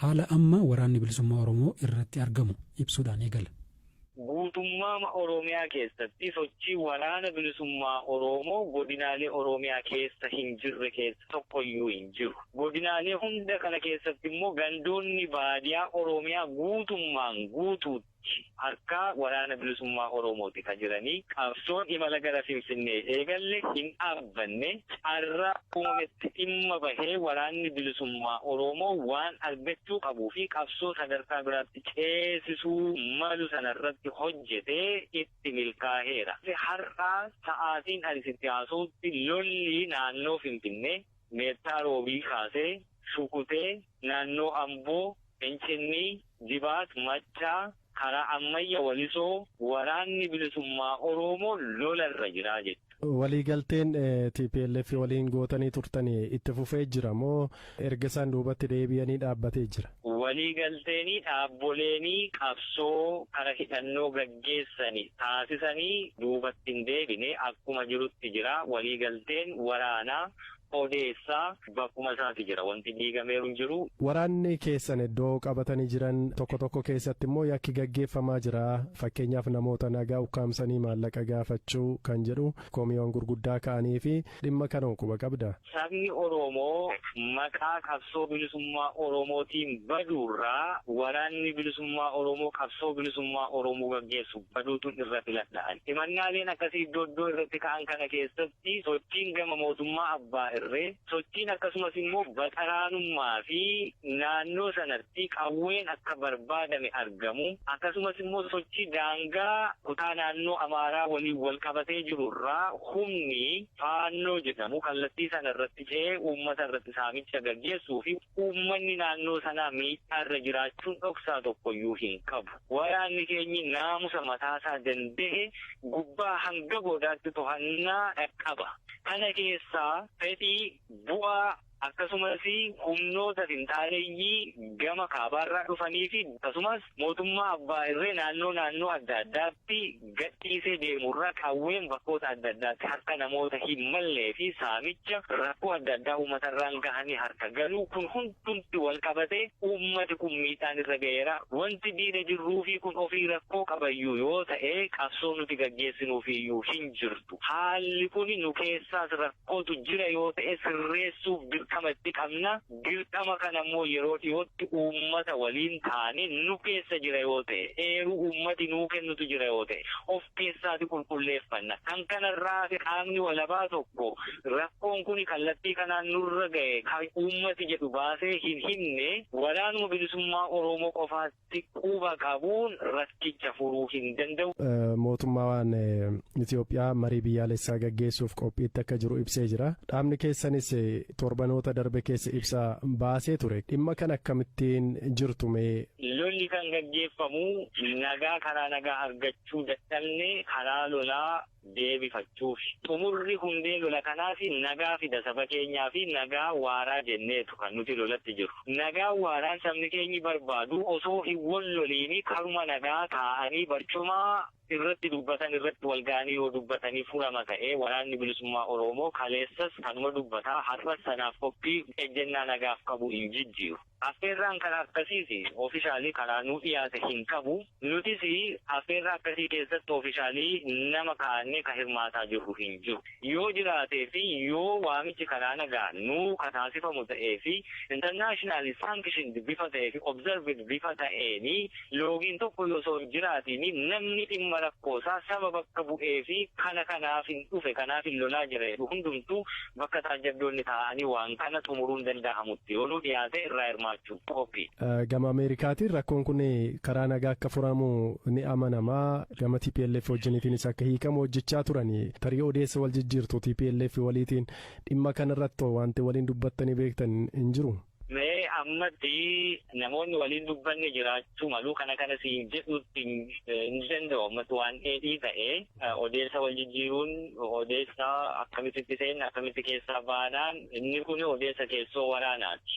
haala amma waraanni bilisummaa Oromoo irratti argamu ibsuudhaan eegala. Guutummaa Oromiyaa keessatti sochii waraana bilisummaa Oromoo godinaalee Oromiyaa keessa hin jirre keessa tokkoyyuu hin jiru. Godinaalee hunda kana keessatti immoo gandoonni baadiyaa Oromiyaa guutummaan guutuutti harka waraana bilisummaa Oromooti kan jiranii. Qabsoon imala gara Finfinnee eegalle hin dhaabbanne har'a uumametti dhimma bahee waraanni bilisummaa Oromoo waan argachuu qabuu fi qabsoo sadarkaa biraatti ceesisuu malu sanarratti hojjetee itti milkaa'eera. Har'a sa'aatiin ani sitti haasa'utti lolli naannoo Finfinnee meettaa roobii kaasee Shukutee naannoo Amboo Finfinnee Jibaat Maccaa karaa ammayya walisoo waraanni bilisummaa Oromoo lolarra jira jechuudha. Waliigalteen TPLF waliin gootanii turtanii itti fufee jira moo erga isaan duubatti deebi'anii dhaabbatee jira? Waliigalteenii dhaabboleenii qabsoo karaa hidhannoo gaggeessanii taasisanii duubatti hin deebine akkuma jirutti jira. Waliigalteen waraanaa odeessaa bakkuma isaati jira. Wanti diigameeru hin jiru. Waraanni keessan iddoo qabatanii jiran tokko tokko keessatti immoo yakki gaggeeffamaa jira. Fakkeenyaaf namoota nagaa ukkaamsanii maallaqa gaafachuu kan jedhu komiiwwan gurguddaa ka'anii fi dhimma kana quba qabda. Sabni Oromoo maqaa qabsoo bilisummaa Oromootiin baduurraa waraanni bilisummaa Oromoo qabsoo bilisummaa Oromoo gaggeessu baduutuun irra filadhaan. Himannaaleen akkasii iddoo irratti ka'an kana keessatti sochiin gama mootummaa abbaa sochiin akkasumas immoo baxaraanummaa fi naannoo sanatti qawween akka barbaadame argamu akkasumas immoo sochii daangaa kutaa naannoo Amaaraa waliin wal qabatee jirurraa humni faannoo jedhamu kallattii sana irratti ce'ee uummata irratti saamicha gaggeessuu fi uummanni naannoo sanaa miidhaarra jiraachuun dhoksaa tokkoyyuu hin qabu. Waraanni keenyi naamusa mataasaa danda'e gubbaa hanga boodaatti to'annaa qaba. Kana keessaa fedhii bu'aa akkasumas humnoota finxaaleeyyii gama kaabaarraa dhufanii fi akkasumas mootummaa abbaa irree naannoo adda addaatti gadhiisee deemurraa qawween bakkoota adda addaatti harka namoota hin mallee fi saamicha rakkoo adda addaa uummatarraan gahanii harka galuu kun hundumti wal qabatee uummati kun miidhaan irra ga'eera. Wanti diina jirruu fi kun ofii rakkoo qabayyuu yoo ta'e qabsoo nuti gaggeessinuufiyyuu hin jirtu. Haalli kun nu keessaas rakkootu jira yoo ta'e sirreessuuf dirqamatti qabna. Dirqama kana immoo yeroo dhiyootti uummata waliin taane nu keessa jira yoo ta'e eeruu uummati nuu kennutu jira yoo ta'e of keessaati qulqulleeffanna. Kan kanarraa qaamni walabaa tokko rakkoon kun kallattii kanaan nurra ga'e kan uummati jedhu baasee hin himne waraanuma bilisummaa Oromoo qofaatti quba qabuun rakkicha furuu hin danda'u. Mootummaan Itoophiyaa marii biyyaalessaa gaggeessuuf qophiitti akka jiru ibsee jira. Dhaabni keessanis torbanoota darbe keessa ibsa baasee ture. Dhimma kan akkamittiin jirtu mee? Lolli kan gaggeeffamu karaa nagaa argachuu dadhabne karaa lolaa deebifachuuf. Xumurri hundee lola kanaaf nagaa fida saba keenyaa fi nagaa waaraa jenneetu kan nuti lolatti jiru. Nagaa waaraan sabni keenyi barbaadu osoo hin wal loliini karuma nagaa taa'anii barcuma irratti dubbatan irratti wal ga'anii yoo dubbatanii furama ta'ee waraanni bilisummaa Oromoo kaleessas kanuma dubbataa har'a sanaaf qophii ejjennaa nagaaf qabu hin jijjiiru. Affeerraan karaa akkasiiti oofishaalii karaa nuu dhiyaate hin qabu. Nutis affeerraa akkasii keessatti oofishaalii nama kaa'annee kan hirmaataa jirru hin jiru. Yoo jiraatee fi yoo waamichi karaa nagaa nuu kataasifamu ta'ee fi international sanction bifa ta'ee fi observed bifa ta'eeni loogiin tokko yoo osoo jiraatiin namni dhimma rakkoosaa saba bakka bu'ee fi kanaaf hin dhufe kanaaf hin lolaa jira hundumtuu bakka taajjabdoonni taa'anii waan kana xumuruun danda'amutti yoo nu dhiyaate irraa hirmaachuu qophii. Gama Ameerikaatiin rakkoon kun karaa nagaa akka furamu ni amanamaa. Gama TPLF wajjiniitiinis akka hiikamu hojjechaa turanii tarii odeessa wal jijjiirtu TPLF waliitiin dhimma kanarratti wanti waliin dubbattanii beektan hin jiru. Mee ammatti namoonni waliin dubbanne jiraachuu malu kana siin jedhutti hin danda'u. Ammatti waan dheedhii ta'ee odeessa wal jijjiiruun odeessa akkamitti seenna akkamitti keessaa baanaan inni kun odeessa keessoo waraanaati.